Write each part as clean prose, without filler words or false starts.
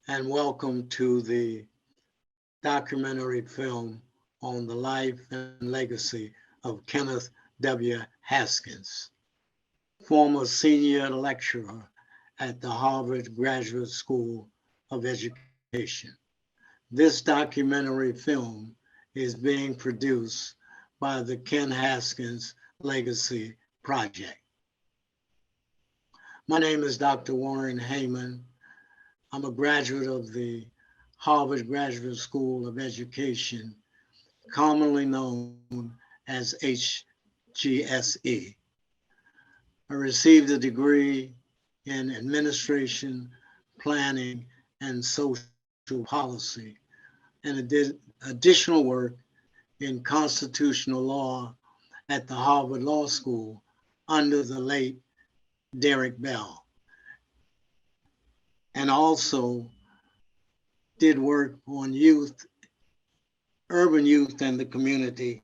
and welcome to the documentary film on the life and legacy of Kenneth W. Haskins, former senior lecturer at the Harvard Graduate School of Education. This documentary film is being produced by the Ken Haskins Legacy Project. My name is Dr. Warren Heyman. I'm a graduate of the Harvard Graduate School of Education, commonly known as HGSE. I received a degree in administration, planning, and social policy, and I did additional work in constitutional law at the Harvard Law School under the late Derek Bell, and also did work on youth, urban youth and the community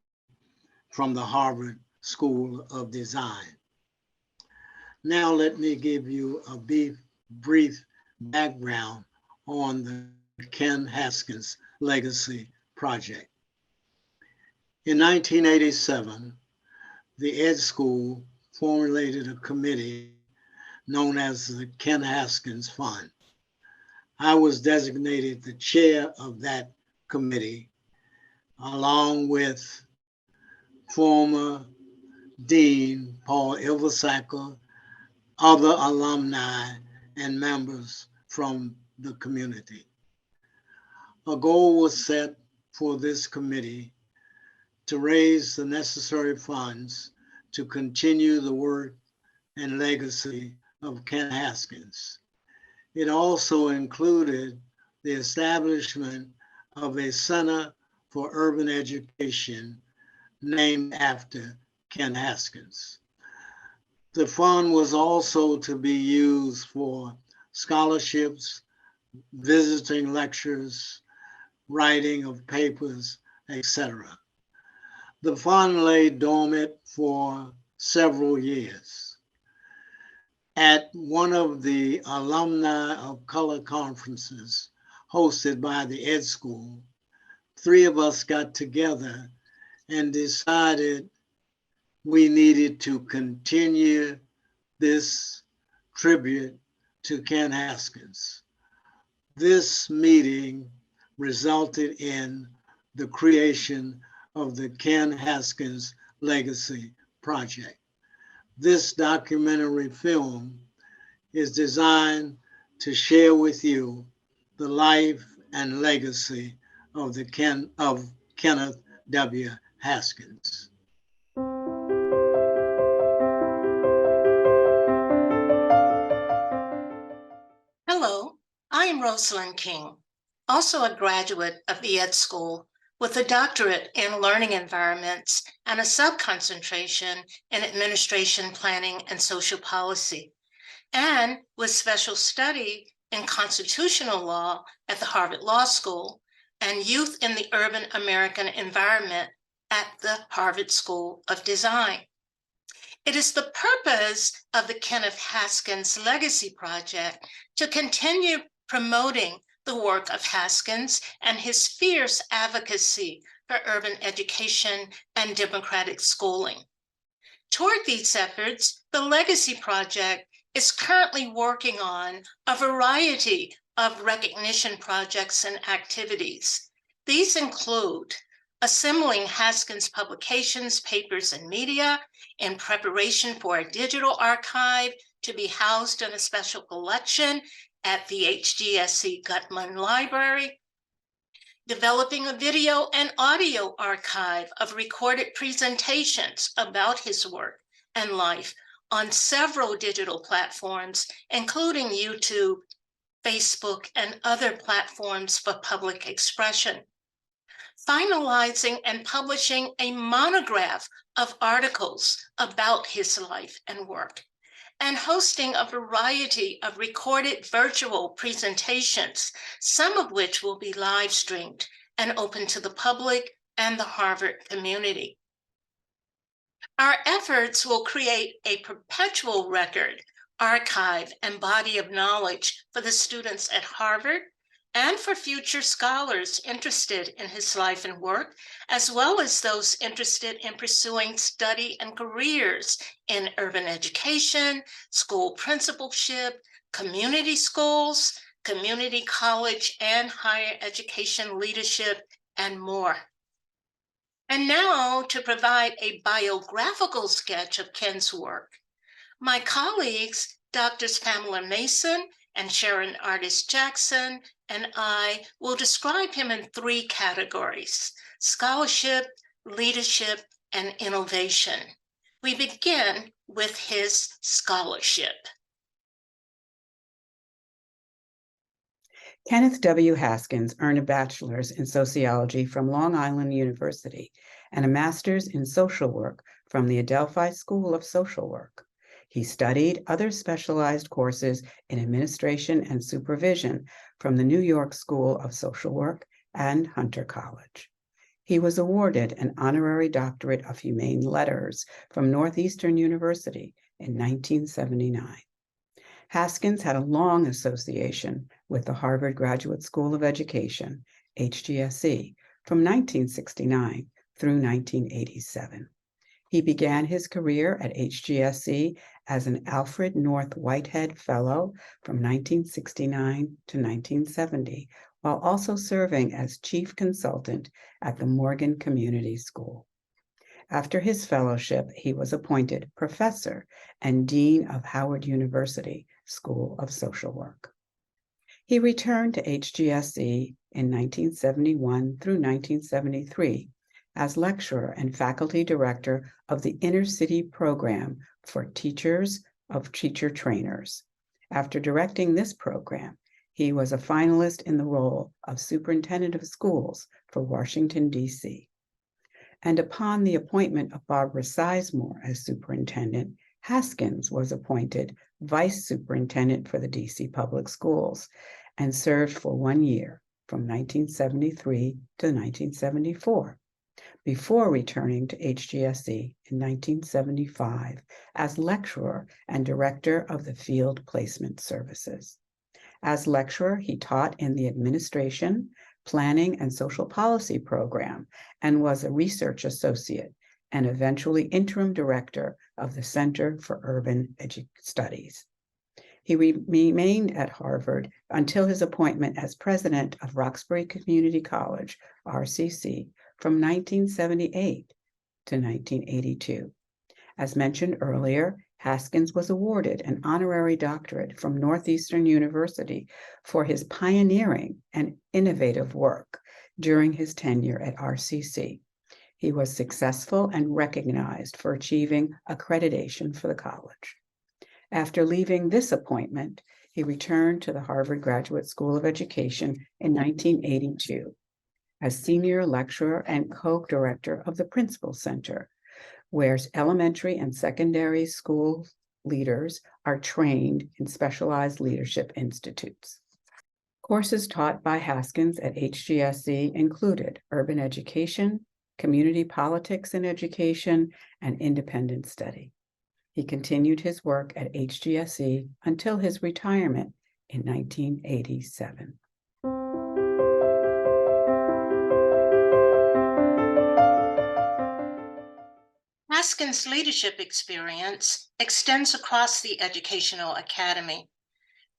from the Harvard School of Design. Now let me give you a brief background on the Ken Haskins Legacy Project. In 1987, the Ed School formulated a committee known as the Ken Haskins Fund. I was designated the chair of that committee, along with former Dean Paul Ilversacker, other alumni, and members from the community. A goal was set for this committee to raise the necessary funds to continue the work and legacy of Ken Haskins. It also included the establishment of a Center for Urban Education named after Ken Haskins. The fund was also to be used for scholarships, visiting lectures, writing of papers, etc. The fund lay dormant for several years. At one of the Alumni of Color conferences hosted by the Ed School, three of us got together and decided we needed to continue this tribute to Ken Haskins. This meeting resulted in the creation of the Ken Haskins Legacy Project. This documentary film is designed to share with you the life and legacy of Kenneth W. Haskins. Hello, I am Rosalind King, also a graduate of the Ed School with a doctorate in learning environments and a sub-concentration in administration, planning, and social policy, and with special study in constitutional law at the Harvard Law School and youth in the urban American environment at the Harvard School of Design. It is the purpose of the Kenneth Haskins Legacy Project to continue promoting the work of Haskins and his fierce advocacy for urban education and democratic schooling. Toward these efforts, the Legacy Project is currently working on a variety of recognition projects and activities. These include assembling Haskins publications, papers, and media in preparation for a digital archive to be housed in a special collection at the HGSE Gutman Library, developing a video and audio archive of recorded presentations about his work and life on several digital platforms, including YouTube, Facebook, and other platforms for public expression. Finalizing and publishing a monograph of articles about his life and work, and hosting a variety of recorded virtual presentations, some of which will be live streamed and open to the public and the Harvard community. Our efforts will create a perpetual record, archive, and body of knowledge for the students at Harvard, and for future scholars interested in his life and work, as well as those interested in pursuing study and careers in urban education, school principalship, community schools, community college and higher education leadership, and more. And now to provide a biographical sketch of Ken's work, my colleagues, Drs. Pamela Mason and Sharon Artis Jackson, and I will describe him in three categories: scholarship, leadership, and innovation. We begin with his scholarship. Kenneth W. Haskins earned a bachelor's in sociology from Long Island University and a master's in social work from the Adelphi School of Social Work. He studied other specialized courses in administration and supervision from the New York School of Social Work and Hunter College. He was awarded an honorary doctorate of humane letters from Northeastern University in 1979. Haskins had a long association with the Harvard Graduate School of Education, HGSE, from 1969 through 1987. He began his career at HGSE as an Alfred North Whitehead Fellow from 1969 to 1970, while also serving as chief consultant at the Morgan Community School. After his fellowship, he was appointed professor and dean of Howard University School of Social Work. He returned to HGSE in 1971 through 1973 as lecturer and faculty director of the Inner City Program for Teachers of Teacher Trainers. After directing this program, he was a finalist in the role of superintendent of schools for Washington, D.C. And upon the appointment of Barbara Sizemore as superintendent, Haskins was appointed vice superintendent for the D.C. Public Schools and served for 1 year from 1973 to 1974, before returning to HGSE in 1975 as lecturer and director of the Field Placement Services. As lecturer, he taught in the administration, planning, and social policy program and was a research associate and eventually interim director of the Center for Urban Studies. He remained at Harvard until his appointment as president of Roxbury Community College, RCC, from 1978 to 1982. As mentioned earlier, Haskins was awarded an honorary doctorate from Northeastern University for his pioneering and innovative work during his tenure at RCC. He was successful and recognized for achieving accreditation for the college. After leaving this appointment, he returned to the Harvard Graduate School of Education in 1982 as senior lecturer and co-director of the Principal Center, where elementary and secondary school leaders are trained in specialized leadership institutes. Courses taught by Haskins at HGSE included urban education, community politics and education, and independent study. He continued his work at HGSE until his retirement in 1987. Haskins' leadership experience extends across the educational academy,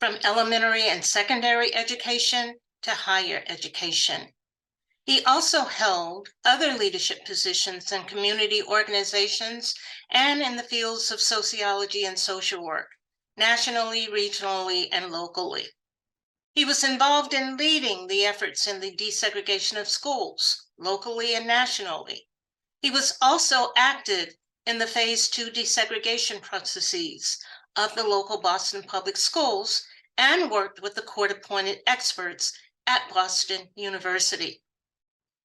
from elementary and secondary education to higher education. He also held other leadership positions in community organizations and in the fields of sociology and social work, nationally, regionally, and locally. He was involved in leading the efforts in the desegregation of schools, locally and nationally. He was also active in the Phase 2 desegregation processes of the local Boston Public Schools and worked with the court-appointed experts at Boston University.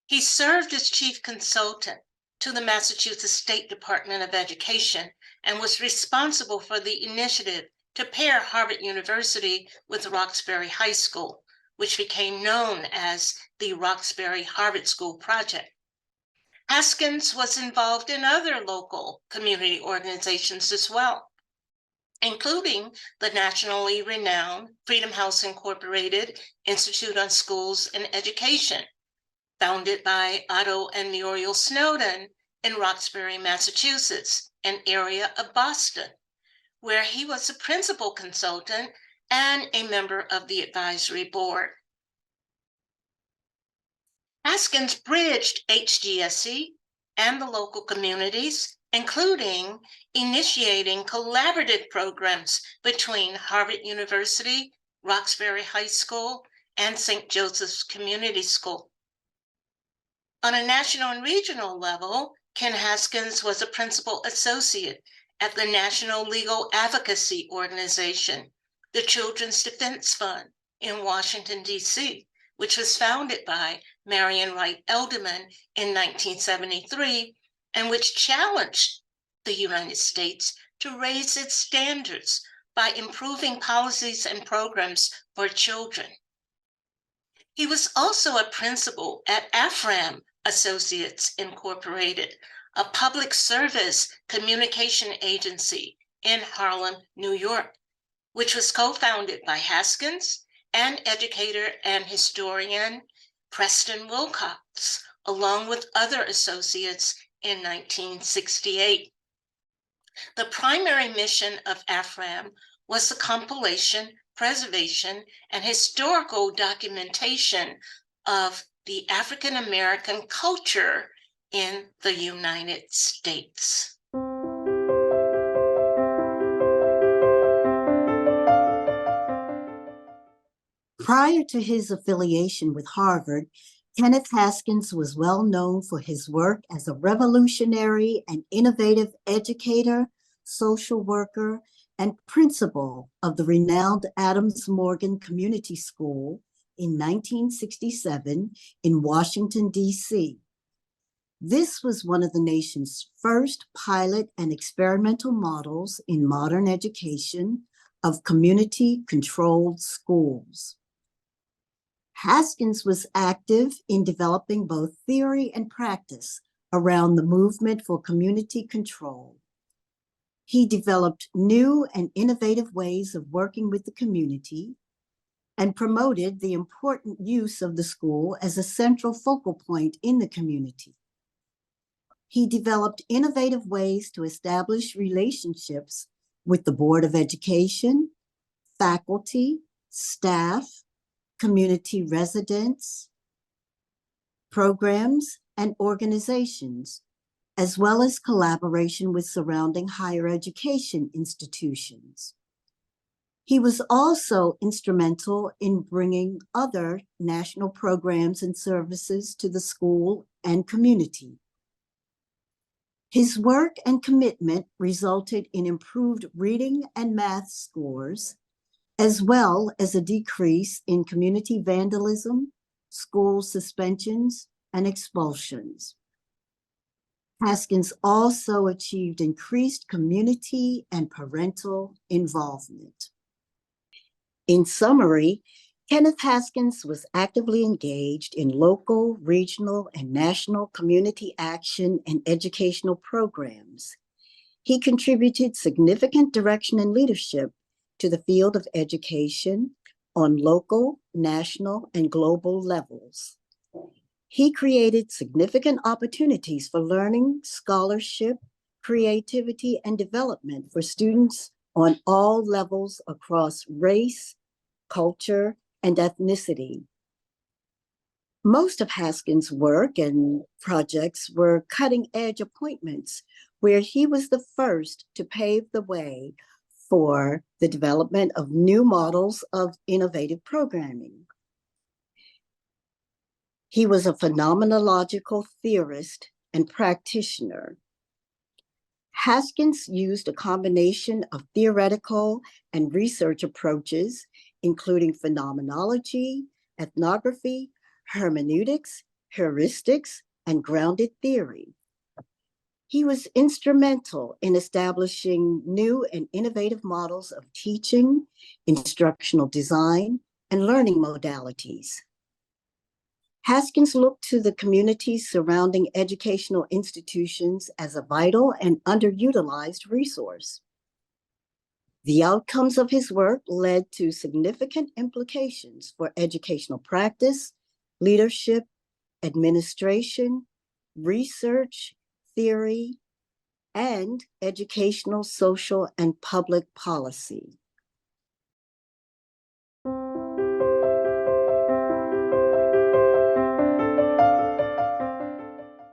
He served as chief consultant to the Massachusetts State Department of Education and was responsible for the initiative to pair Harvard University with Roxbury High School, which became known as the Roxbury Harvard School Project. Haskins was involved in other local community organizations as well. including the nationally renowned Freedom House Incorporated Institute on Schools and Education, founded by Otto and Muriel Snowden in Roxbury, Massachusetts, an area of Boston, where he was a principal consultant and a member of the advisory board. Haskins bridged HGSE and the local communities, including initiating collaborative programs between Harvard University, Roxbury High School, and St. Joseph's Community School. On a national and regional level, Ken Haskins was a principal associate at the National Legal Advocacy Organization, the Children's Defense Fund in Washington, D.C., which was founded by Marion Wright Edelman in 1973, and which challenged the United States to raise its standards by improving policies and programs for children. He was also a principal at AFRAM Associates Incorporated, a public service communication agency in Harlem, New York, which was co-founded by Haskins and educator and historian Preston Wilcox, along with other associates in 1968. The primary mission of AFRAM was the compilation, preservation, and historical documentation of the African American culture in the United States. Prior to his affiliation with Harvard, Kenneth Haskins was well known for his work as a revolutionary and innovative educator, social worker, and principal of the renowned Adams Morgan Community School in 1967 in Washington, D.C. This was one of the nation's first pilot and experimental models in modern education of community-controlled schools. Haskins was active in developing both theory and practice around the movement for community control. He developed new and innovative ways of working with the community and promoted the important use of the school as a central focal point in the community. He developed innovative ways to establish relationships with the Board of Education, faculty, staff, community residents, programs, and organizations, as well as collaboration with surrounding higher education institutions. He was also instrumental in bringing other national programs and services to the school and community. His work and commitment resulted in improved reading and math scores, as well as a decrease in community vandalism, school suspensions, and expulsions. Haskins also achieved increased community and parental involvement. In summary, Kenneth Haskins was actively engaged in local, regional, and national community action and educational programs. He contributed significant direction and leadership to the field of education on local, national, and global levels. He created significant opportunities for learning, scholarship, creativity, and development for students on all levels across race, culture, and ethnicity. Most of Haskins' work and projects were cutting-edge appointments where he was the first to pave the way for the development of new models of innovative programming. He was a phenomenological theorist and practitioner. Haskins used a combination of theoretical and research approaches, including phenomenology, ethnography, hermeneutics, heuristics, and grounded theory. He was instrumental in establishing new and innovative models of teaching, instructional design, and learning modalities. Haskins looked to the communities surrounding educational institutions as a vital and underutilized resource. The outcomes of his work led to significant implications for educational practice, leadership, administration, research, theory, and educational, social, and public policy.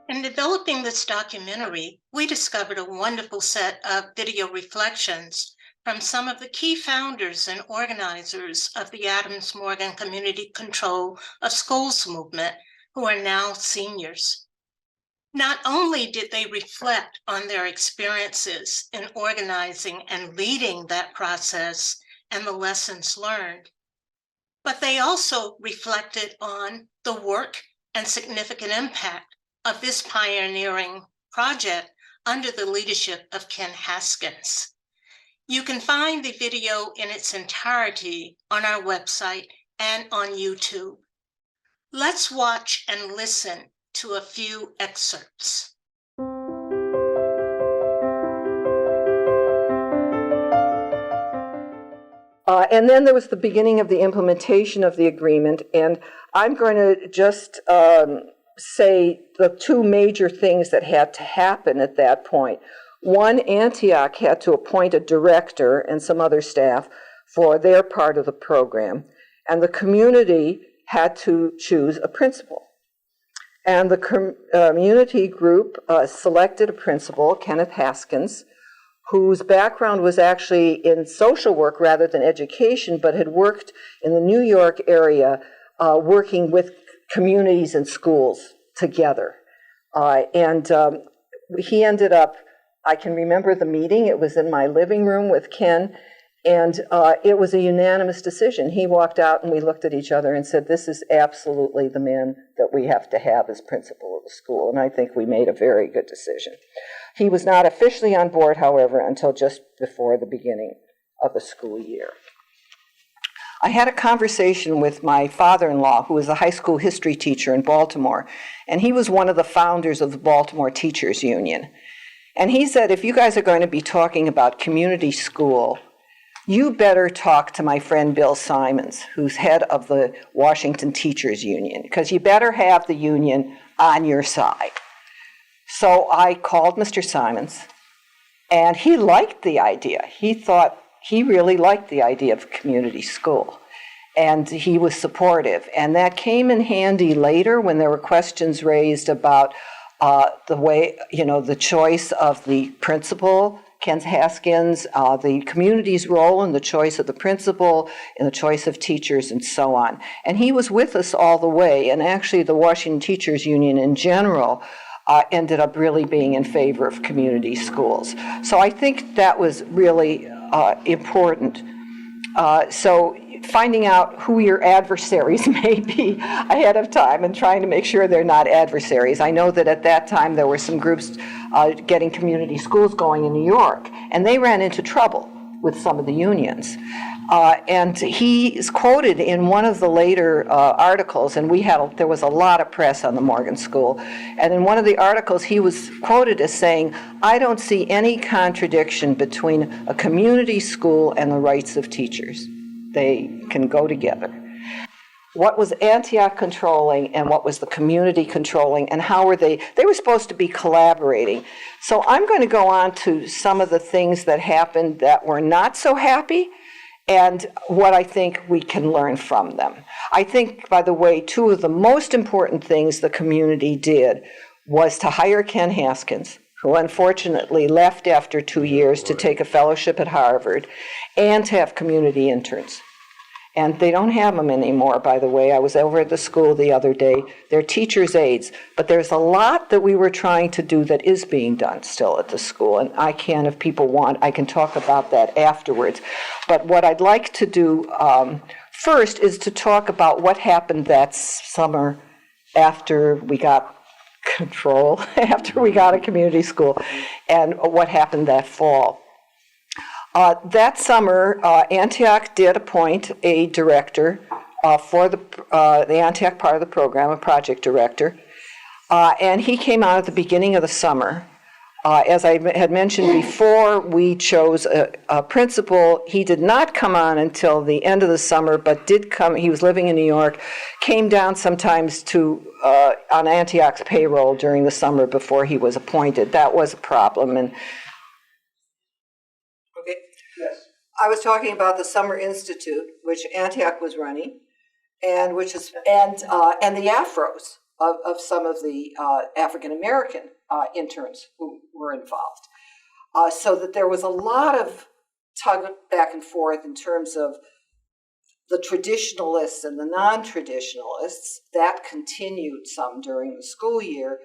In developing this documentary, we discovered a wonderful set of video reflections from some of the key founders and organizers of the Adams Morgan Community Control of Schools movement, who are now seniors. Not only did they reflect on their experiences in organizing and leading that process and the lessons learned, but they also reflected on the work and significant impact of this pioneering project under the leadership of Ken Haskins. You can find the video in its entirety on our website and on YouTube. Let's watch and listen to a few excerpts. And then there was the beginning of the implementation of the agreement, and I'm going to just say the two major things that had to happen at that point. One, Antioch had to appoint a director and some other staff for their part of the program, and the community had to choose a principal. And the community group selected a principal, Kenneth Haskins, whose background was actually in social work rather than education, but had worked in the New York area working with communities and schools together. He ended up, I can remember the meeting, it was in my living room with Ken, and it was a unanimous decision. He walked out and we looked at each other and said, this is absolutely the man that we have to have as principal of the school, and I think we made a very good decision. He was not officially on board, however, until just before the beginning of the school year. I had a conversation with my father-in-law, who was a high school history teacher in Baltimore, and he was one of the founders of the Baltimore Teachers Union. And he said, if you guys are going to be talking about community school, you better talk to my friend Bill Simons, who's head of the Washington Teachers Union, because you better have the union on your side. So I called Mr. Simons, and he liked the idea. He really liked the idea of community school, and he was supportive. And that came in handy later when there were questions raised about the way, the choice of the principal, Ken Haskins, the community's role in the choice of the principal, in the choice of teachers, and so on. And he was with us all the way, and actually the Washington Teachers Union in general ended up really being in favor of community schools. So I think that was really important. So finding out who your adversaries may be ahead of time and trying to make sure they're not adversaries. I know that at that time there were some groups getting community schools going in New York, and they ran into trouble with some of the unions. And he is quoted in one of the later articles, and there was a lot of press on the Morgan School, and in one of the articles he was quoted as saying, I don't see any contradiction between a community school and the rights of teachers. They can go together. What was Antioch controlling and what was the community controlling, and how were they were supposed to be collaborating. So I'm going to go on to some of the things that happened that were not so happy and what I think we can learn from them. I think, by the way, two of the most important things the community did was to hire Ken Haskins, who unfortunately left after 2 years to take a fellowship at Harvard, and to have community interns. And they don't have them anymore, by the way. I was over at the school the other day. They're teachers' aides. But there's a lot that we were trying to do that is being done still at the school. And I can, if people want, I can talk about that afterwards. But what I'd like to do first is to talk about what happened that summer after we got control, after we got a community school, and what happened that fall. That summer, Antioch did appoint a director for the Antioch part of the program, a project director, and he came out at the beginning of the summer. As I had mentioned before, we chose a principal. He did not come on until the end of the summer, but did come. He was living in New York, came down sometimes on Antioch's payroll during the summer before he was appointed. That was a problem. And okay, yes, I was talking about the Summer Institute, which Antioch was running, and the afros of some of the African American interns who were involved. So that there was a lot of tug back and forth in terms of the traditionalists and the non-traditionalists. That continued some during the school year,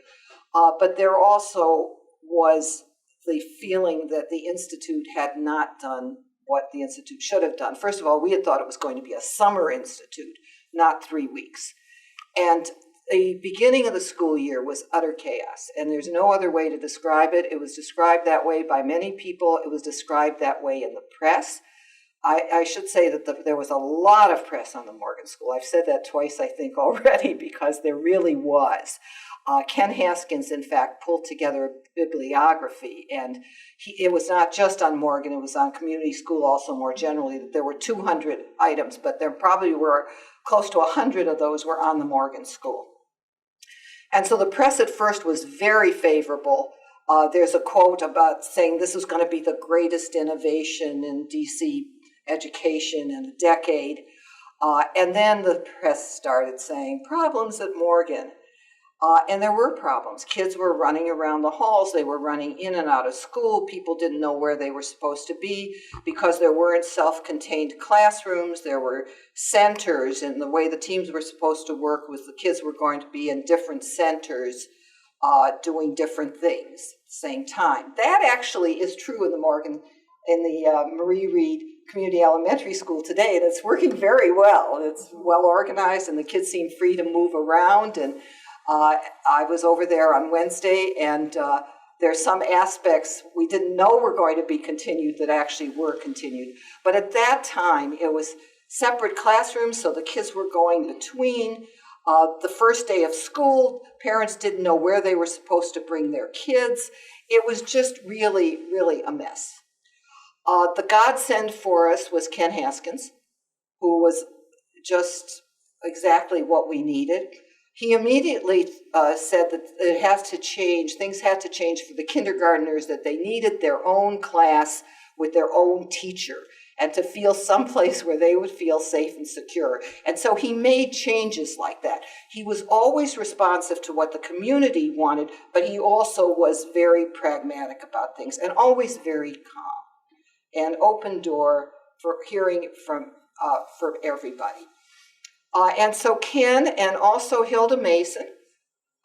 but there also was the feeling that the Institute had not done what the Institute should have done. First of all, we had thought it was going to be a summer institute, not 3 weeks. And the beginning of the school year was utter chaos, and there's no other way to describe it. It was described that way by many people. It was described that way in the press. I should say that there was a lot of press on the Morgan School. I've said that twice, I think, already, because there really was. Ken Haskins, in fact, pulled together a bibliography, and it was not just on Morgan, it was on community school also more generally. There were 200 items, but there probably were close to 100 of those were on the Morgan School. And so the press at first was very favorable. There's a quote about saying this is going to be the greatest innovation in DC education in a decade. And then the press started saying problems at Morgan. And there were problems. Kids were running around the halls. They were running in and out of school. People didn't know where they were supposed to be because there weren't self-contained classrooms. There were centers, and the way the teams were supposed to work was the kids were going to be in different centers doing different things at the same time. That actually is true in the Marie Reed Community Elementary School today, and it's working very well. It's well organized, and the kids seem free to move around. And I was over there on Wednesday, and there's some aspects we didn't know were going to be continued that actually were continued. But at that time, it was separate classrooms, so the kids were going between. The first day of school, parents didn't know where they were supposed to bring their kids. It was just really, really a mess. The godsend for us was Ken Haskins, who was just exactly what we needed. He immediately said that it has to change, things had to change for the kindergartners, that they needed their own class with their own teacher and to feel someplace where they would feel safe and secure. And so he made changes like that. He was always responsive to what the community wanted, but he also was very pragmatic about things and always very calm and open door for hearing from everybody. And so Ken and also Hilda Mason,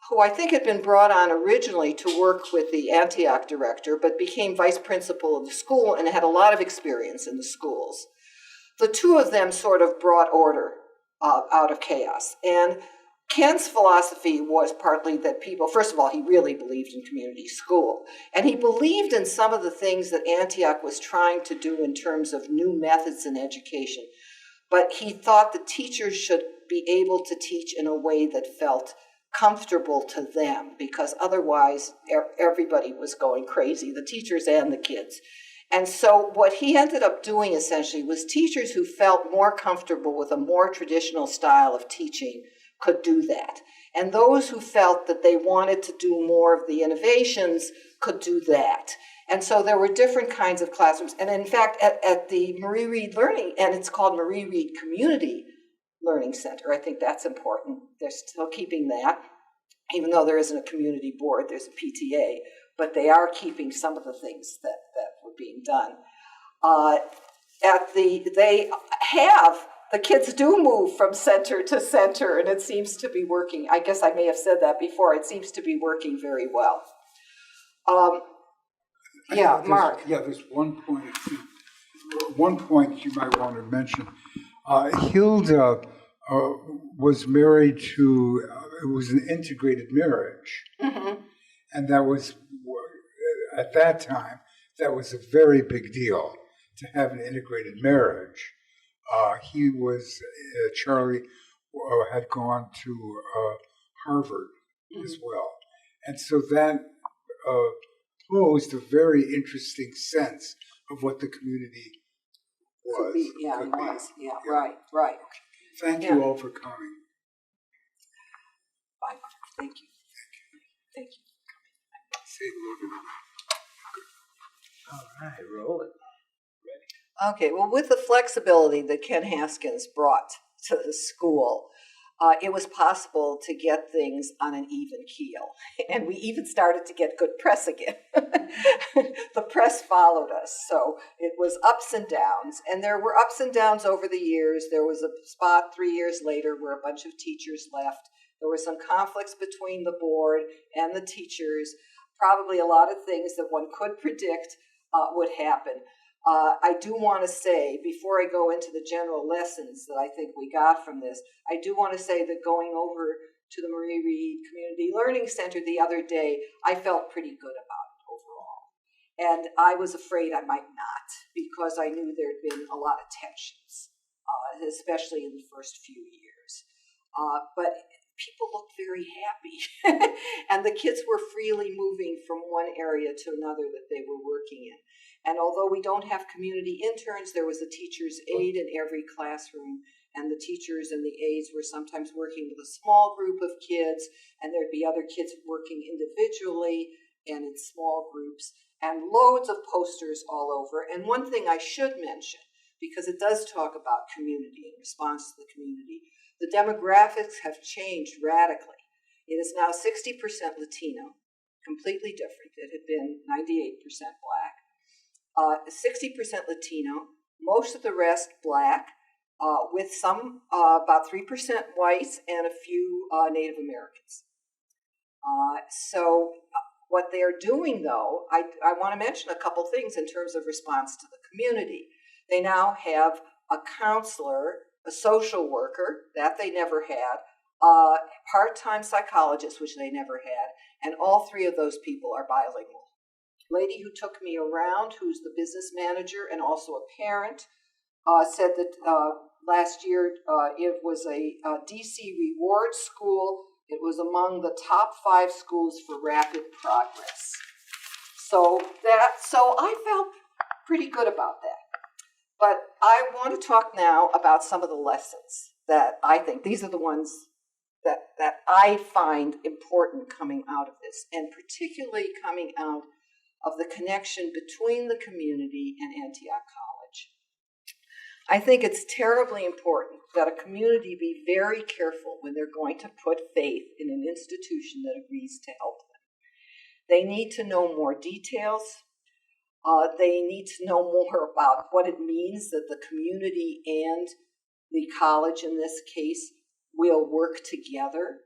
who I think had been brought on originally to work with the Antioch director, but became vice principal of the school and had a lot of experience in the schools. The two of them sort of brought order out of chaos. And Ken's philosophy was partly that people, first of all, he really believed in community school. And he believed in some of the things that Antioch was trying to do in terms of new methods in education. But he thought the teachers should be able to teach in a way that felt comfortable to them, because otherwise everybody was going crazy, the teachers and the kids. And so what he ended up doing essentially was teachers who felt more comfortable with a more traditional style of teaching could do that. And those who felt that they wanted to do more of the innovations could do that. And so there were different kinds of classrooms. And in fact, at the Marie Reed Learning, and it's called Marie Reed Community Learning Center, I think that's important. They're still keeping that, even though there isn't a community board, there's a PTA, but they are keeping some of the things that were being done. The kids do move from center to center, and it seems to be working. I guess I may have said that before. It seems to be working very well. Mark. Yeah, there's one point you might want to mention. Hilda was married to, it was an integrated marriage. Mm-hmm. And that was, at that time, that was a very big deal to have an integrated marriage. Charlie had gone to Harvard as well. And so that posed a very interesting sense of what the community was. Could be, yeah, could it be. was. Yeah, right, right. Thank Yeah. you all for coming. Bye. Thank you. Thank you. Say hello to All right, roll it. Okay, well, with the flexibility that Ken Haskins brought to the school, it was possible to get things on an even keel. And we even started to get good press again. The press followed us. So it was ups and downs. And there were ups and downs over the years. There was a spot 3 years later where a bunch of teachers left. There were some conflicts between the board and the teachers. Probably a lot of things that one could predict would happen. I do want to say, before I go into the general lessons that I think we got from this, I do want to say that going over to the Marie Reed Community Learning Center the other day, I felt pretty good about it overall. And I was afraid I might not, because I knew there'd been a lot of tensions, especially in the first few years. But people looked very happy, and the kids were freely moving from one area to another that they were working in. And although we don't have community interns, there was a teacher's aide in every classroom, and the teachers and the aides were sometimes working with a small group of kids, and there'd be other kids working individually and in small groups, and loads of posters all over. And one thing I should mention, because it does talk about community and response to the community, the demographics have changed radically. It is now 60% Latino, completely different. It had been 98% Black. 60% Latino, most of the rest Black, with some, about 3% white and a few Native Americans. So what they're doing, though, I want to mention a couple things in terms of response to the community. They now have a counselor, a social worker, that they never had, a part-time psychologist, which they never had, and all three of those people are bilingual. Lady who took me around, who's the business manager and also a parent, said that last year it was a DC reward school. It was among the top 5 schools for rapid progress. So I felt pretty good about that. But I want to talk now about some of the lessons that I think, these are the ones that I find important coming out of this, and particularly coming out of the connection between the community and Antioch College. I think it's terribly important that a community be very careful when they're going to put faith in an institution that agrees to help them. They need to know more details. They need to know more about what it means that the community and the college, in this case, will work together.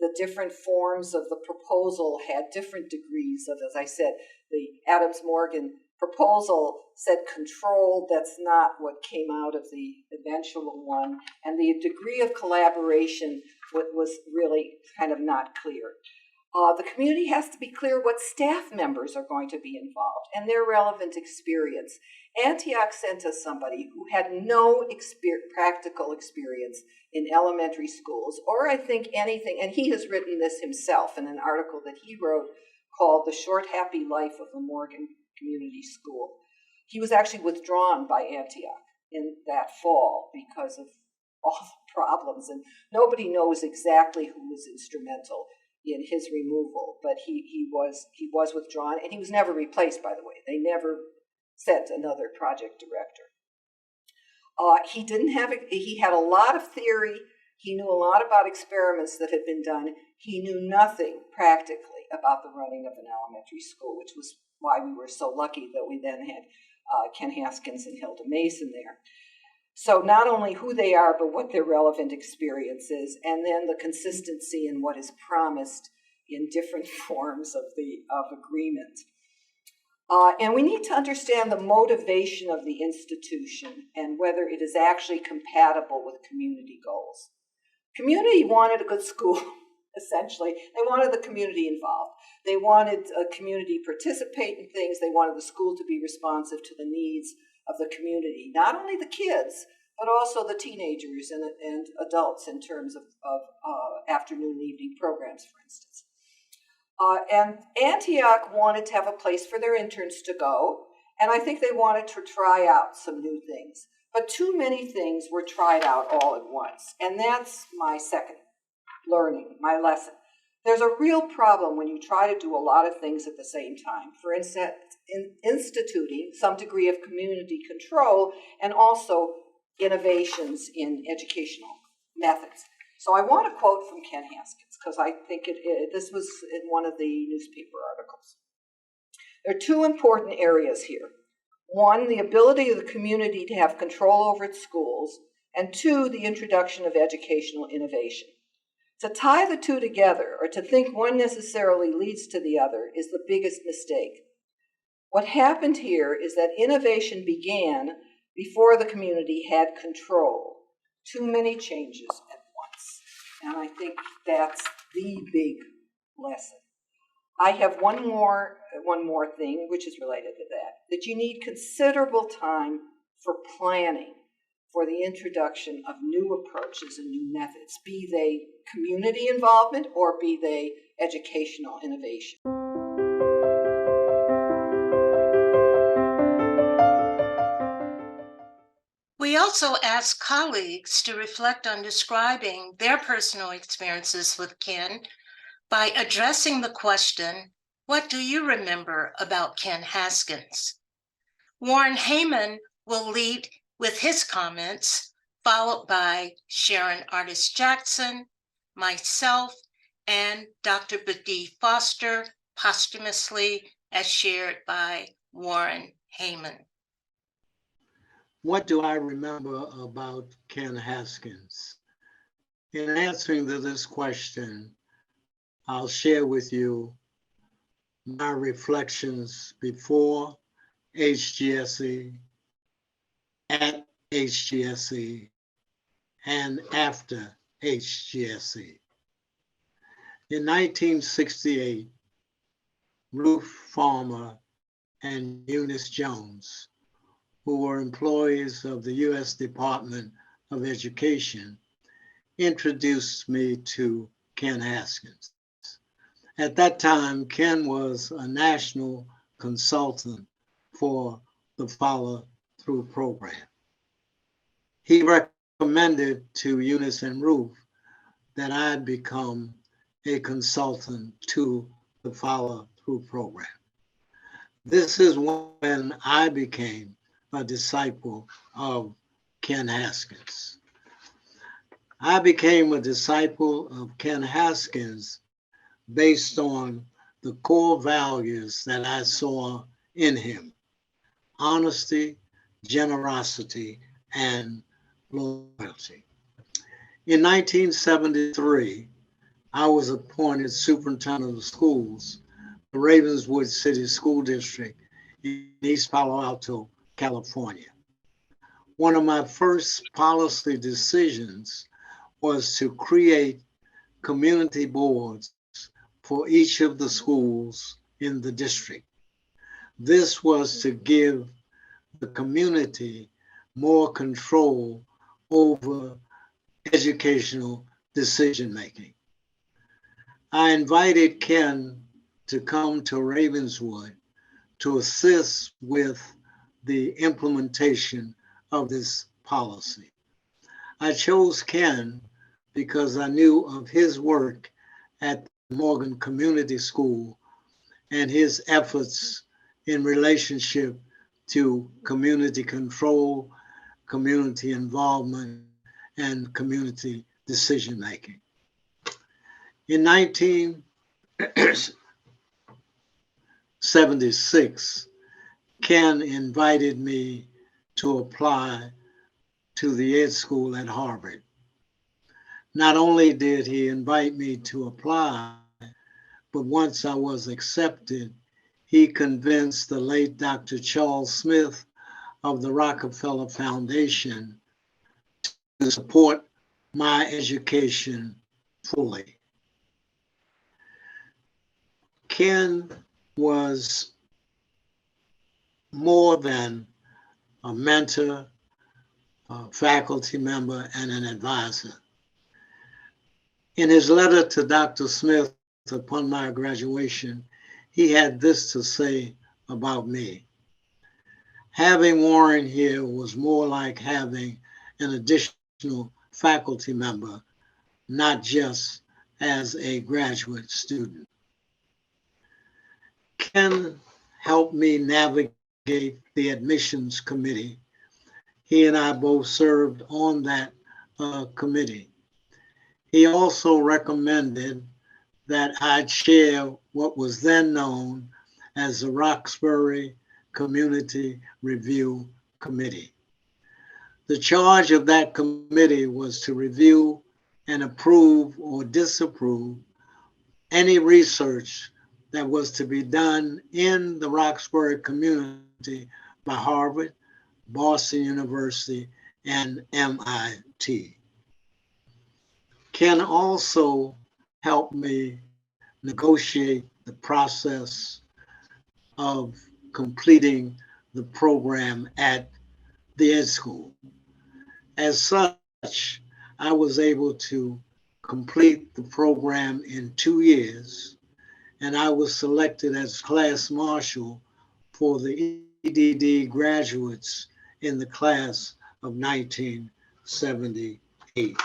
The different forms of the proposal had different degrees of, as I said, the Adams-Morgan proposal said control. That's not what came out of the eventual one. And the degree of collaboration was really kind of not clear. The community has to be clear what staff members are going to be involved and their relevant experience. Antioch sent us somebody who had no practical experience in elementary schools, or I think anything, and he has written this himself in an article that he wrote called The Short Happy Life of the Morgan Community School. He was actually withdrawn by Antioch in that fall because of all the problems, and nobody knows exactly who was instrumental in his removal, but he was withdrawn, and he was never replaced, by the way. They never sent another project director. He had a lot of theory. He knew a lot about experiments that had been done. He knew nothing practically about the running of an elementary school, which was why we were so lucky that we then had Ken Haskins and Hilda Mason there. So not only who they are, but what their relevant experience is, and then the consistency in what is promised in different forms of agreement. And we need to understand the motivation of the institution and whether it is actually compatible with community goals. Community wanted a good school, essentially. They wanted the community involved. They wanted a community participate in things. They wanted the school to be responsive to the needs of the community, not only the kids, but also the teenagers and adults in terms of afternoon and evening programs, for instance. And Antioch wanted to have a place for their interns to go, and I think they wanted to try out some new things. But too many things were tried out all at once, and that's my second learning, my lesson. There's a real problem when you try to do a lot of things at the same time. For instance, in instituting some degree of community control and also innovations in educational methods. So I want to quote from Ken Haskins, because I think this was in one of the newspaper articles. There are two important areas here. One, the ability of the community to have control over its schools, and two, the introduction of educational innovation. To tie the two together, or to think one necessarily leads to the other, is the biggest mistake. What happened here is that innovation began before the community had control. Too many changes at once. And I think that's the big lesson. I have one more thing, which is related to that you need considerable time for planning for the introduction of new approaches and new methods, be they community involvement or be they educational innovation. We also asked colleagues to reflect on describing their personal experiences with Ken by addressing the question, what do you remember about Ken Haskins? Warren Heyman will lead with his comments, followed by Sharon Artis Jackson, myself, and Dr. Badie Foster, posthumously as shared by Warren Heyman. What do I remember about Ken Haskins? In answering to this question, I'll share with you my reflections before HGSE, at HGSE, and after HGSE. In 1968, Ruth Farmer and Eunice Jones, who were employees of the U.S. Department of Education, introduced me to Ken Haskins. At that time, Ken was a national consultant for the follow-through program. He recommended to Eunice and Ruth that I become a consultant to the follow-through program. This is when I became a disciple of Ken Haskins. I became a disciple of Ken Haskins based on the core values that I saw in him: honesty, generosity, and loyalty. In 1973, I was appointed superintendent of schools, the Ravenswood City School District in East Palo Alto, California. One of my first policy decisions was to create community boards for each of the schools in the district. This was to give the community more control over educational decision-making. I invited Ken to come to Ravenswood to assist with the implementation of this policy. I chose Ken because I knew of his work at Morgan Community School and his efforts in relationship to community control, community involvement, and community decision-making. In 1976, Ken invited me to apply to the Ed School at Harvard. Not only did he invite me to apply, but once I was accepted, he convinced the late Dr. Charles Smith of the Rockefeller Foundation to support my education fully. Ken was more than a mentor, a faculty member, and an advisor. In his letter to Dr. Smith upon my graduation, he had this to say about me. Having Warren here was more like having an additional faculty member, not just as a graduate student. Ken helped me navigate the admissions committee. He and I both served on that committee. He also recommended that I chair what was then known as the Roxbury Community Review Committee. The charge of that committee was to review and approve or disapprove any research that was to be done in the Roxbury community by Harvard, Boston University, and MIT. Ken also helped me negotiate the process of completing the program at the Ed School. As such, I was able to complete the program in 2 years, and I was selected as class marshal for the EDD graduates in the class of 1978.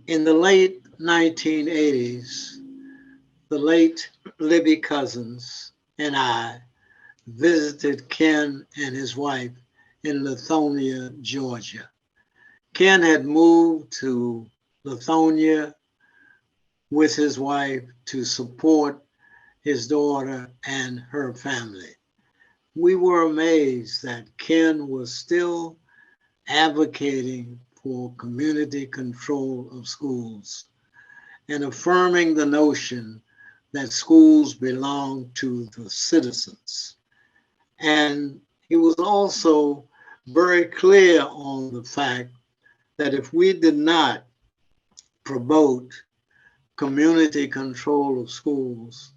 In the late 1980s, the late Libby Cousins and I visited Ken and his wife in Lithonia, Georgia. Ken had moved to Lithonia with his wife to support his daughter and her family. We were amazed that Ken was still advocating for community control of schools and affirming the notion that schools belong to the citizens. And he was also very clear on the fact that if we did not promote community control of schools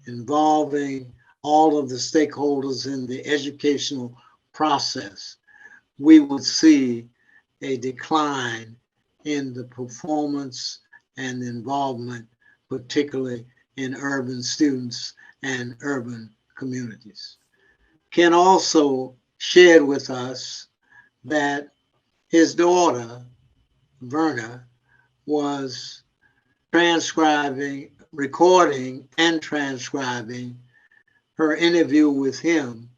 involving all of the stakeholders in the educational process, we would see a decline in the performance and involvement, particularly in urban students and urban communities. Ken also shared with us that his daughter, Verna, was recording and transcribing her interview with him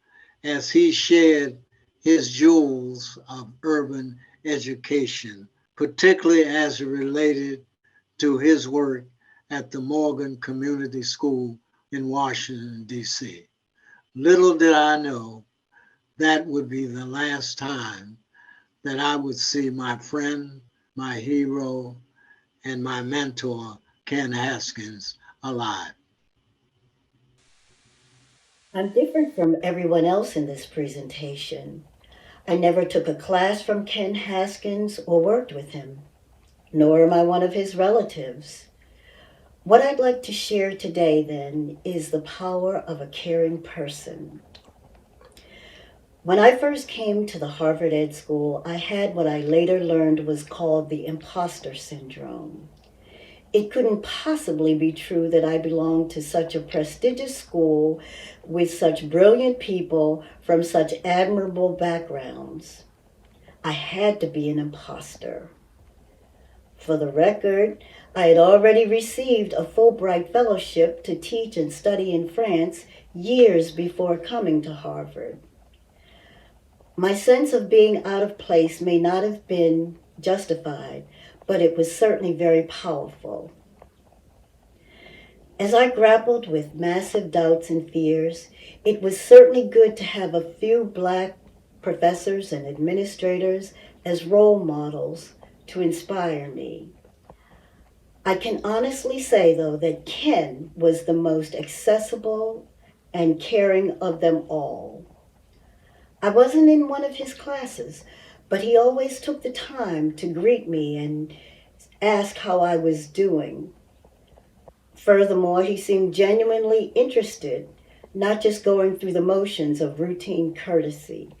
as he shared his jewels of urban education, particularly as it related to his work at the Morgan Community School in Washington, D.C. Little did I know that would be the last time that I would see my friend, my hero, and my mentor, Ken Haskins, alive. I'm different from everyone else in this presentation. I never took a class from Ken Haskins or worked with him, nor am I one of his relatives. What I'd like to share today, then, is the power of a caring person. When I first came to the Harvard Ed School, I had what I later learned was called the imposter syndrome. It couldn't possibly be true that I belonged to such a prestigious school with such brilliant people from such admirable backgrounds. I had to be an imposter. For the record, I had already received a Fulbright fellowship to teach and study in France years before coming to Harvard. My sense of being out of place may not have been justified, but it was certainly very powerful. As I grappled with massive doubts and fears, it was certainly good to have a few Black professors and administrators as role models to inspire me. I can honestly say, though, that Ken was the most accessible and caring of them all. I wasn't in one of his classes, but he always took the time to greet me and ask how I was doing. Furthermore, he seemed genuinely interested, not just going through the motions of routine courtesy.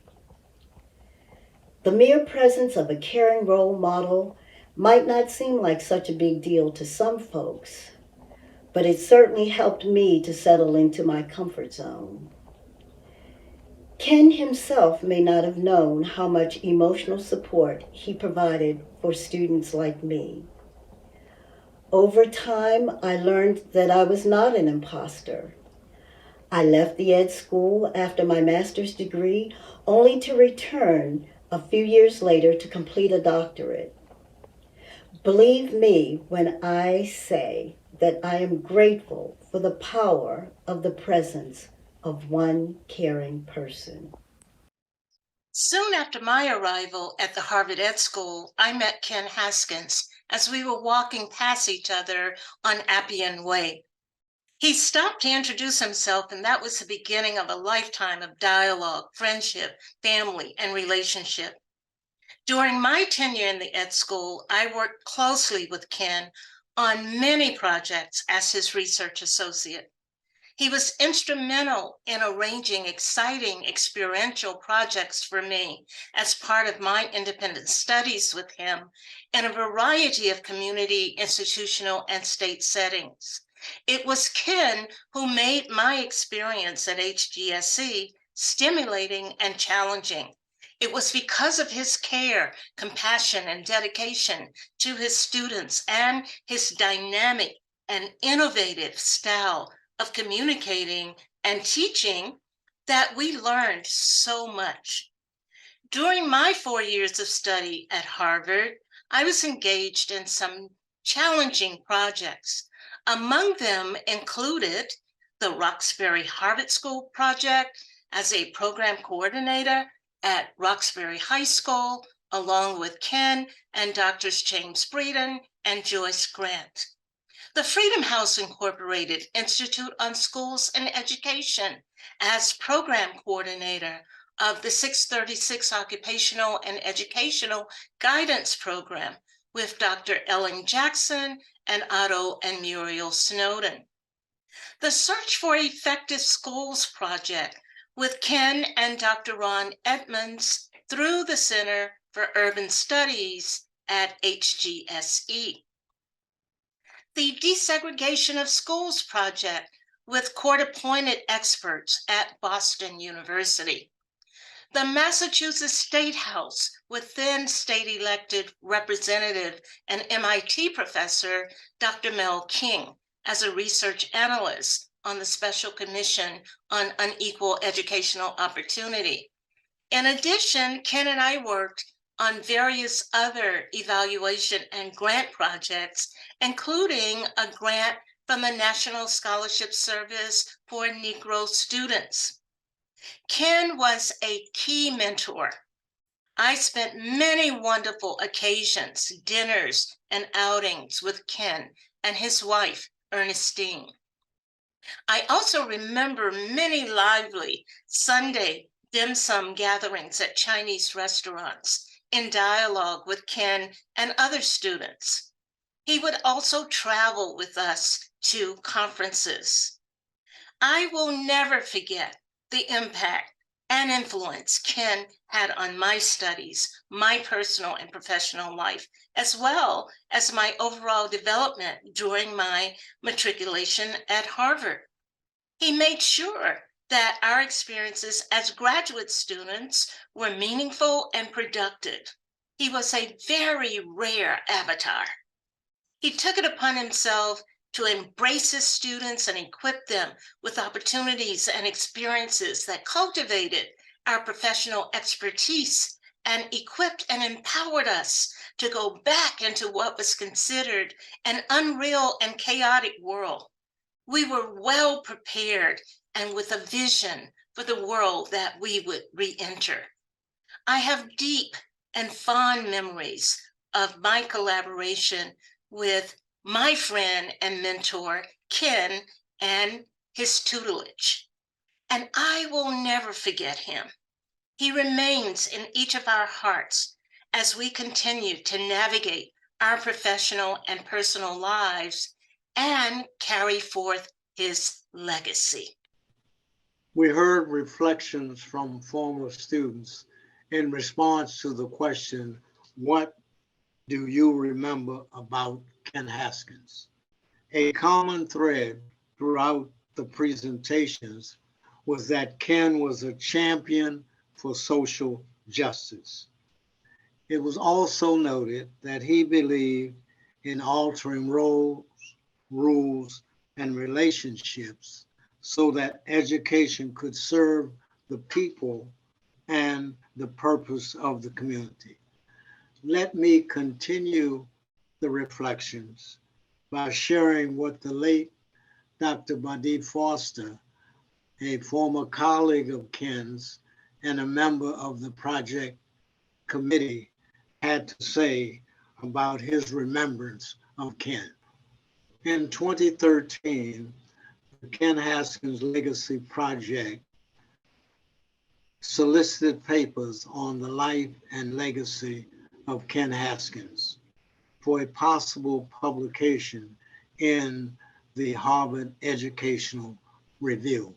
The mere presence of a caring role model Might not seem like such a big deal to some folks, but it certainly helped me to settle into my comfort zone. Ken himself may not have known how much emotional support he provided for students like me. Over time, I learned that I was not an imposter. I left the ed school after my master's degree, only to return a few years later to complete a doctorate. Believe me when I say that I am grateful for the power of the presence of one caring person. Soon after my arrival at the Harvard Ed School, I met Ken Haskins as we were walking past each other on Appian Way. He stopped to introduce himself, and that was the beginning of a lifetime of dialogue, friendship, family, and relationship. During my tenure in the Ed School, I worked closely with Ken on many projects as his research associate. He was instrumental in arranging exciting experiential projects for me as part of my independent studies with him in a variety of community, institutional, and state settings. It was Ken who made my experience at HGSC stimulating and challenging. It was because of his care, compassion, and dedication to his students and his dynamic and innovative style of communicating and teaching that we learned so much. During my 4 years of study at Harvard, I was engaged in some challenging projects. Among them included the Roxbury Harvard School project as a program coordinator at Roxbury High School, along with Ken and Drs. James Breeden and Joyce Grant. The Freedom House Incorporated Institute on Schools and Education as program coordinator of the 636 Occupational and Educational Guidance Program with Dr. Ellen Jackson and Otto and Muriel Snowden. The Search for Effective Schools project with Ken and Dr. Ron Edmonds through the Center for Urban Studies at HGSE. The Desegregation of Schools project with court-appointed experts at Boston University. The Massachusetts State House with then state-elected representative and MIT professor, Dr. Mel King, as a research analyst on the Special Commission on Unequal Educational Opportunity. In addition, Ken and I worked on various other evaluation and grant projects, including a grant from the National Scholarship Service for Negro students. Ken was a key mentor. I spent many wonderful occasions, dinners, and outings with Ken and his wife, Ernestine. I also remember many lively Sunday dim sum gatherings at Chinese restaurants in dialogue with Ken and other students. He would also travel with us to conferences. I will never forget the impact and influence Ken had on my studies, my personal and professional life, as well as my overall development during my matriculation at Harvard. He made sure that our experiences as graduate students were meaningful and productive. He was a very rare avatar. He took it upon himself to embrace his students and equip them with opportunities and experiences that cultivated our professional expertise and equipped and empowered us to go back into what was considered an unreal and chaotic world. We were well prepared and with a vision for the world that we would re-enter. I have deep and fond memories of my collaboration with my friend and mentor, Ken, and his tutelage. And I will never forget him. He remains in each of our hearts as we continue to navigate our professional and personal lives and carry forth his legacy. We heard reflections from former students in response to the question, what do you remember about Ken Haskins? A common thread throughout the presentations was that Ken was a champion for social justice. It was also noted that he believed in altering roles, rules, and relationships so that education could serve the people and the purpose of the community. Let me continue the reflections by sharing what the late Dr. Buddy Foster, a former colleague of Ken's and a member of the project committee, had to say about his remembrance of Ken. In 2013, the Ken Haskins Legacy Project solicited papers on the life and legacy of Ken Haskins for a possible publication in the Harvard Educational Review.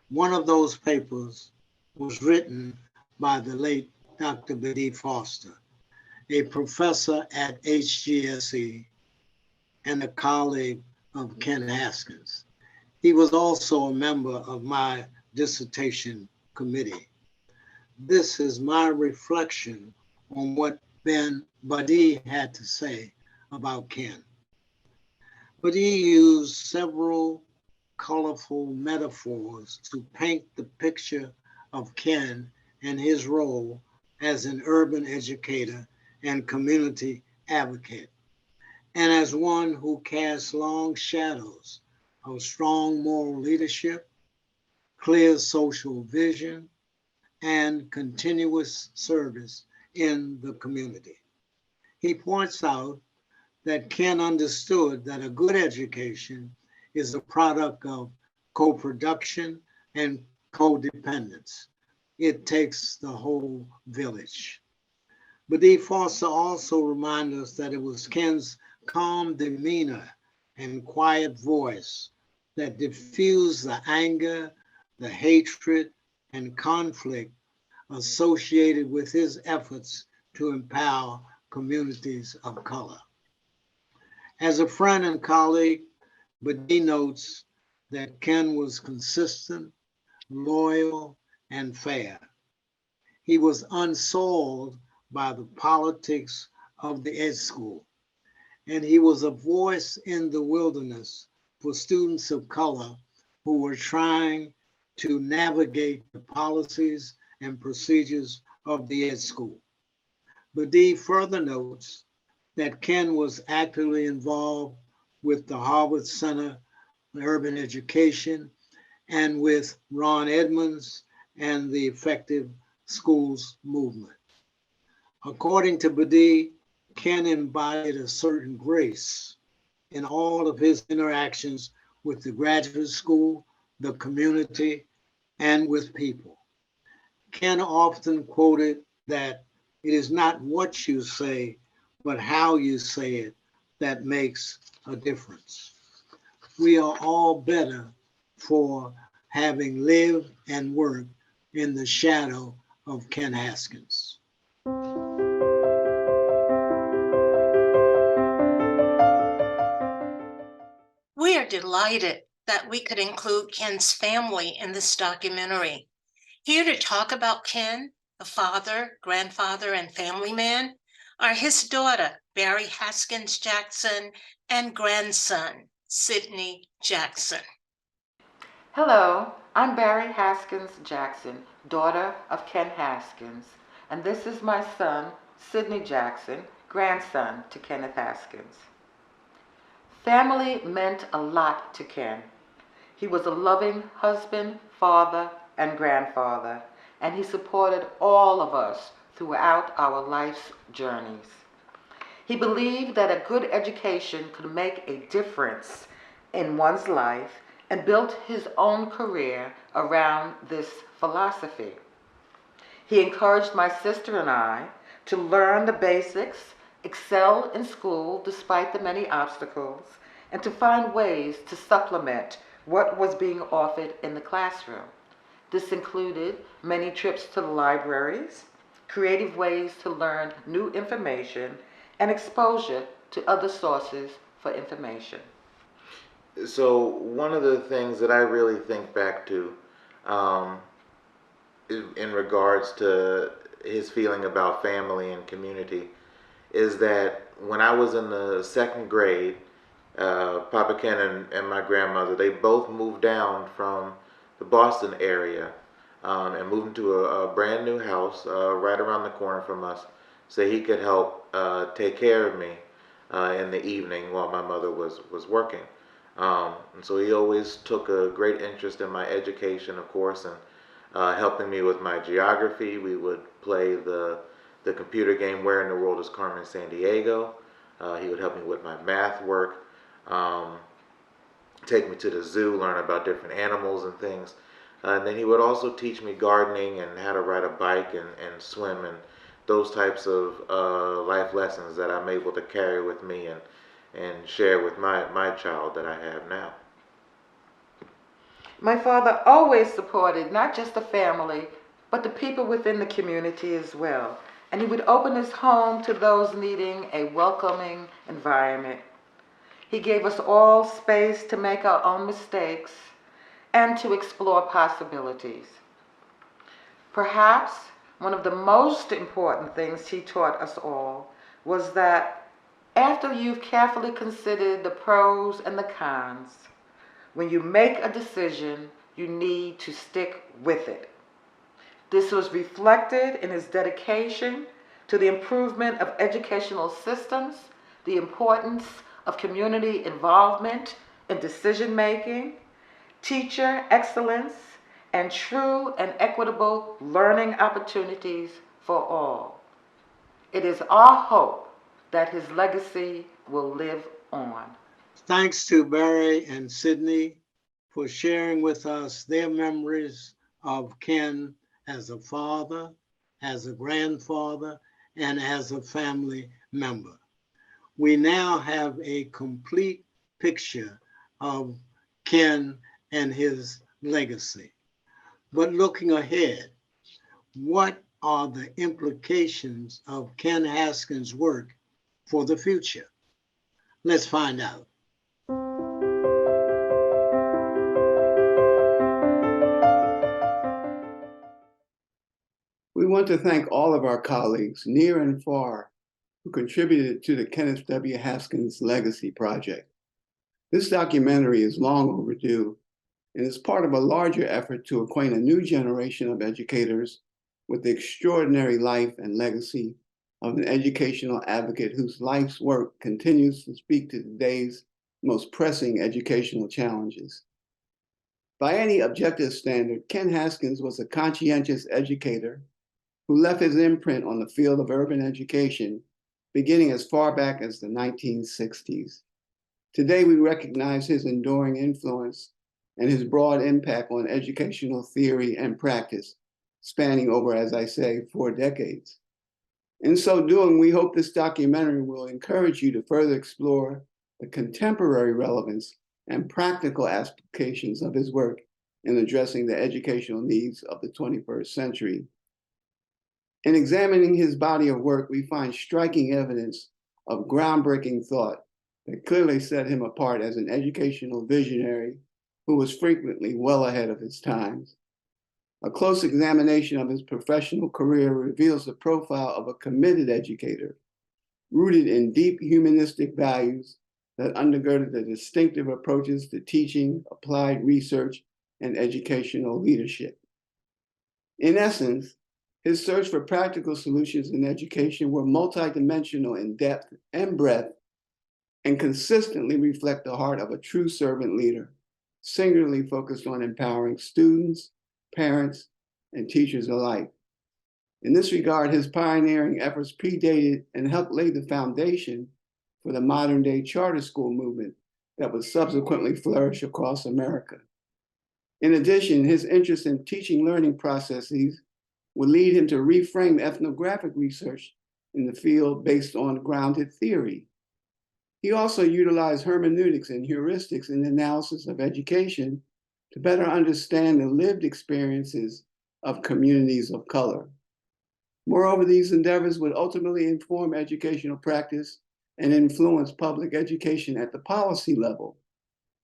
One of those papers was written by the late Dr. B.D. Foster, a professor at HGSE and a colleague of Ken Haskins. He was also a member of my dissertation committee. This is my reflection on what Ben Buddy had to say about Ken. Buddy used several colorful metaphors to paint the picture of Ken and his role as an urban educator and community advocate, and as one who casts long shadows of strong moral leadership, clear social vision, and continuous service in the community. He points out that Ken understood that a good education is a product of co-production and codependence. It takes the whole village. But D. Foster also reminds us that it was Ken's calm demeanor and quiet voice that diffused the anger, the hatred, and conflict associated with his efforts to empower communities of color. As a friend and colleague, Buddy notes that Ken was consistent, loyal, and fair. He was unsoiled by the politics of the ed school, and he was a voice in the wilderness for students of color who were trying to navigate the policies and procedures of the ed school. Buddy further notes that Ken was actively involved with the Harvard Center for Urban Education and with Ron Edmonds and the Effective Schools movement. According to Buddy, Ken embodied a certain grace in all of his interactions with the graduate school, the community, and with people. Ken often quoted that it is not what you say, but how you say it that makes a difference. We are all better for having lived and worked in the shadow of Ken Haskins. We are delighted that we could include Ken's family in this documentary. Here to talk about Ken, a father, grandfather, and family man, are his daughter, Barry Haskins Jackson, and grandson, Sidney Jackson. Hello, I'm Barry Haskins Jackson, daughter of Ken Haskins, and this is my son, Sidney Jackson, grandson to Kenneth Haskins. Family meant a lot to Ken. He was a loving husband, father, and grandfather, and he supported all of us throughout our life's journeys. He believed that a good education could make a difference in one's life and built his own career around this philosophy. He encouraged my sister and I to learn the basics, excel in school despite the many obstacles, and to find ways to supplement what was being offered in the classroom. This included many trips to the libraries, creative ways to learn new information, and exposure to other sources for information. So one of the things that I really think back to um, in regards to his feeling about family and community is that when I was in the second grade, Papa Ken and my grandmother, they both moved down from the Boston area and moved into a brand new house right around the corner from us so he could help take care of me in the evening while my mother was working. And so he always took a great interest in my education, of course, and helping me with my geography. We would play the computer game Where in the World is Carmen Sandiego. He would help me with my math work, take me to the zoo, learn about different animals and things. And then he would also teach me gardening and how to ride a bike and swim and those types of life lessons that I'm able to carry with me and share with my child that I have now. My father always supported not just the family, but the people within the community as well. And he would open his home to those needing a welcoming environment. He gave us all space to make our own mistakes and to explore possibilities. Perhaps one of the most important things he taught us all was that after you've carefully considered the pros and the cons, when you make a decision, you need to stick with it. This was reflected in his dedication to the improvement of educational systems, the importance of community involvement in decision making, teacher excellence, and true and equitable learning opportunities for all. It is our hope that his legacy will live on. Thanks to Barry and Sydney for sharing with us their memories of Ken as a father, as a grandfather, and as a family member. We now have a complete picture of Ken and his legacy. But looking ahead, what are the implications of Ken Haskins' work for the future? Let's find out. We want to thank all of our colleagues, near and far, who contributed to the Kenneth W. Haskins Legacy Project. This documentary is long overdue and is part of a larger effort to acquaint a new generation of educators with the extraordinary life and legacy of an educational advocate whose life's work continues to speak to today's most pressing educational challenges. By any objective standard, Ken Haskins was a conscientious educator who left his imprint on the field of urban education beginning as far back as the 1960s. Today, we recognize his enduring influence and his broad impact on educational theory and practice, spanning over, as I say, 4 decades. In so doing, we hope this documentary will encourage you to further explore the contemporary relevance and practical applications of his work in addressing the educational needs of the 21st century. In examining his body of work, we find striking evidence of groundbreaking thought that clearly set him apart as an educational visionary who was frequently well ahead of his times. A close examination of his professional career reveals the profile of a committed educator, rooted in deep humanistic values that undergirded the distinctive approaches to teaching, applied research, and educational leadership. In essence, his search for practical solutions in education were multidimensional in depth and breadth and consistently reflect the heart of a true servant leader, singularly focused on empowering students, parents, and teachers alike. In this regard, his pioneering efforts predated and helped lay the foundation for the modern-day charter school movement that would subsequently flourish across America. In addition, his interest in teaching learning processes would lead him to reframe ethnographic research in the field based on grounded theory. He also utilized hermeneutics and heuristics in the analysis of education to better understand the lived experiences of communities of color. Moreover, these endeavors would ultimately inform educational practice and influence public education at the policy level.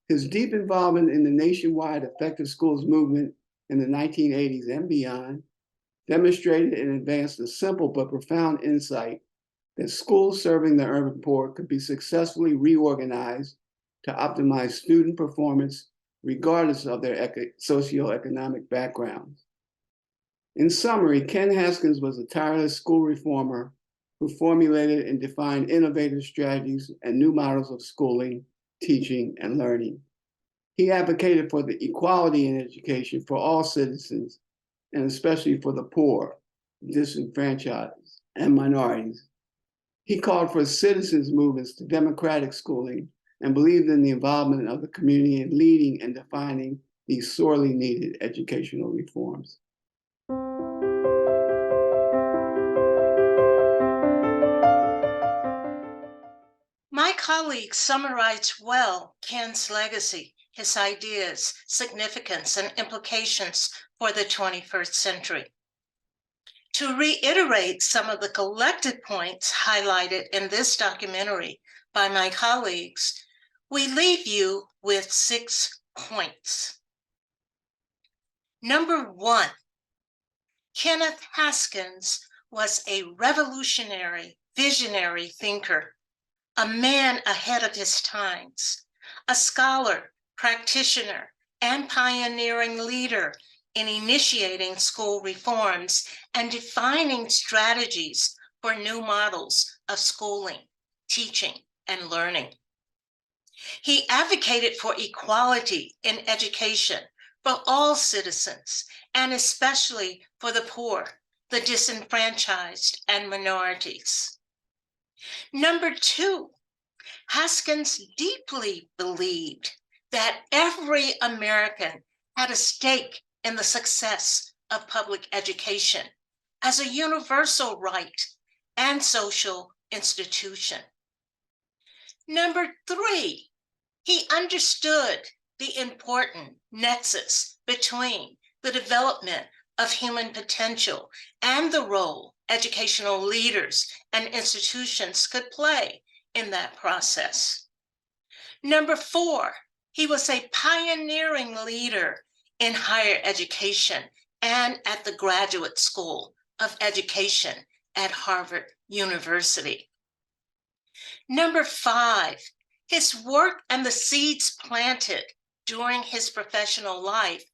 His deep involvement in the nationwide effective schools movement in the 1980s and beyond demonstrated and advanced a simple but profound insight that schools serving the urban poor could be successfully reorganized to optimize student performance regardless of their socioeconomic backgrounds. In summary, Ken Haskins was a tireless school reformer who formulated and defined innovative strategies and new models of schooling, teaching, and learning. He advocated for the equality in education for all citizens, and especially for the poor, disenfranchised, and minorities. He called for citizens' movements to democratic schooling and believed in the involvement of the community in leading and defining these sorely needed educational reforms. My colleague summarized well Ken's legacy, his ideas, significance, and implications for the 21st century. To reiterate some of the collected points highlighted in this documentary by my colleagues, we leave you with 6 points. Number 1, Kenneth Haskins was a revolutionary, visionary thinker, a man ahead of his times, a scholar, practitioner, and pioneering leader in initiating school reforms and defining strategies for new models of schooling, teaching, and learning. He advocated for equality in education for all citizens, and especially for the poor, the disenfranchised, and minorities. Number 2, Haskins deeply believed that every American had a stake in the success of public education as a universal right and social institution. Number 3, he understood the important nexus between the development of human potential and the role educational leaders and institutions could play in that process. Number 4, he was a pioneering leader in higher education and at the Graduate School of Education at Harvard University. Number 5, his work and the seeds planted during his professional life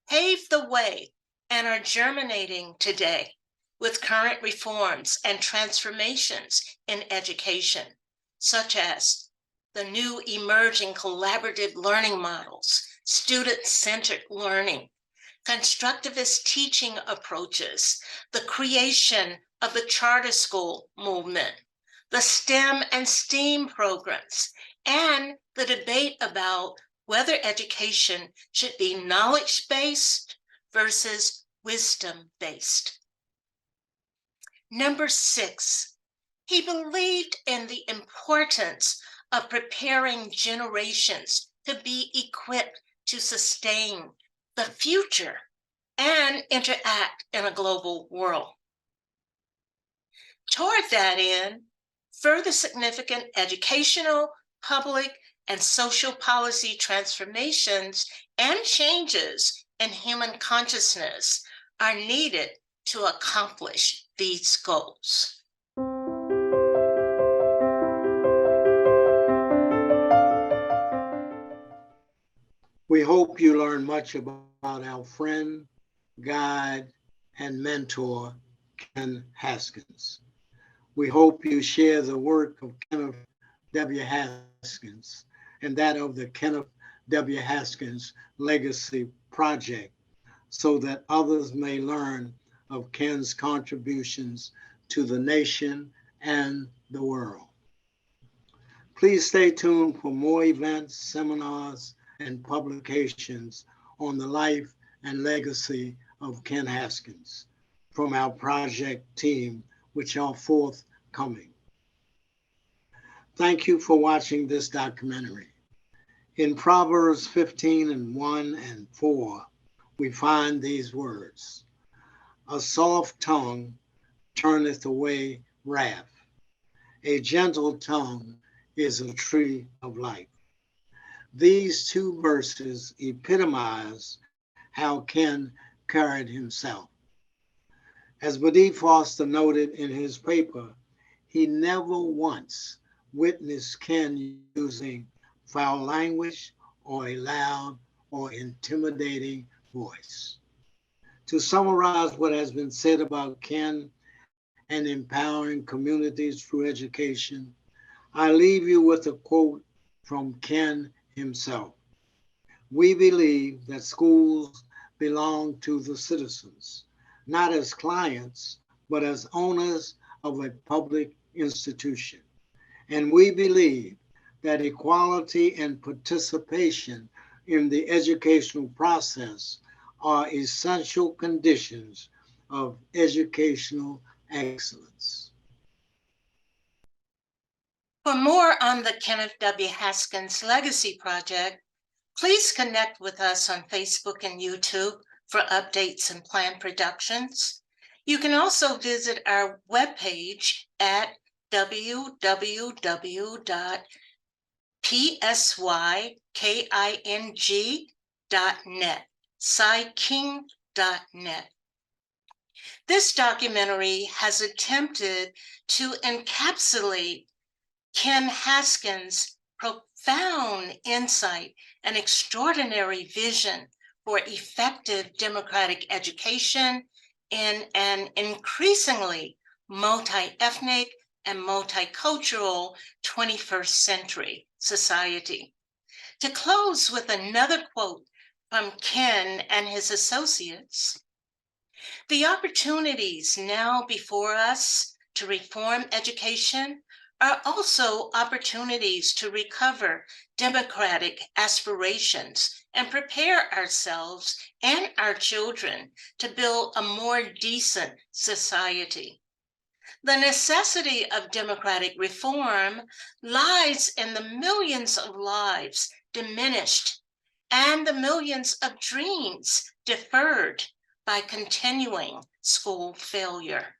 paved the way and are germinating today with current reforms and transformations in education, such as the new emerging collaborative learning models, student-centered learning, constructivist teaching approaches, the creation of the charter school movement, the STEM and STEAM programs, and the debate about whether education should be knowledge-based versus wisdom-based. Number 6, he believed in the importance of preparing generations to be equipped to sustain the future and interact in a global world. Toward that end, further significant educational, public, and social policy transformations and changes in human consciousness are needed to accomplish these goals. We hope you learn much about our friend, guide, and mentor, Ken Haskins. We hope you share the work of Kenneth W. Haskins and that of the Kenneth W. Haskins Legacy Project so that others may learn of Ken's contributions to the nation and the world. Please stay tuned for more events, seminars, and publications on the life and legacy of Ken Haskins from our project team, which are forthcoming. Thank you for watching this documentary. In Proverbs 15:1 and 4, we find these words: a soft tongue turneth away wrath. A gentle tongue is a tree of life. These two verses epitomize how Ken carried himself. As Badi Foster noted in his paper, he never once witnessed Ken using foul language or a loud or intimidating voice. To summarize what has been said about Ken and empowering communities through education, I leave you with a quote from Ken himself. We believe that schools belong to the citizens, not as clients, but as owners of a public institution. And we believe that equality and participation in the educational process are essential conditions of educational excellence. For more on the Kenneth W. Haskins Legacy Project, please connect with us on Facebook and YouTube for updates and planned productions. You can also visit our webpage at www.psyking.net, psyking.net. This documentary has attempted to encapsulate Ken Haskins' profound insight and extraordinary vision for effective democratic education in an increasingly multi-ethnic and multicultural 21st century society. To close with another quote from Ken and his associates, "The opportunities now before us to reform education are also opportunities to recover democratic aspirations and prepare ourselves and our children to build a more decent society. The necessity of democratic reform lies in the millions of lives diminished and the millions of dreams deferred by continuing school failure.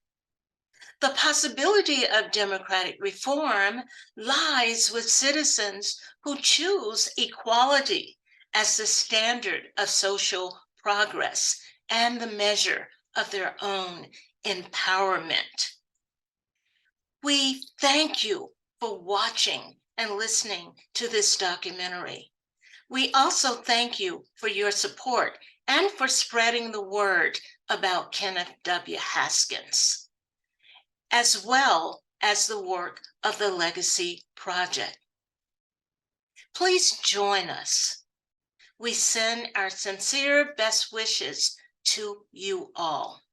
The possibility of democratic reform lies with citizens who choose equality as the standard of social progress and the measure of their own empowerment." We thank you for watching and listening to this documentary. We also thank you for your support and for spreading the word about Kenneth W. Haskins, as well as the work of the Legacy Project. Please join us. We send our sincere best wishes to you all.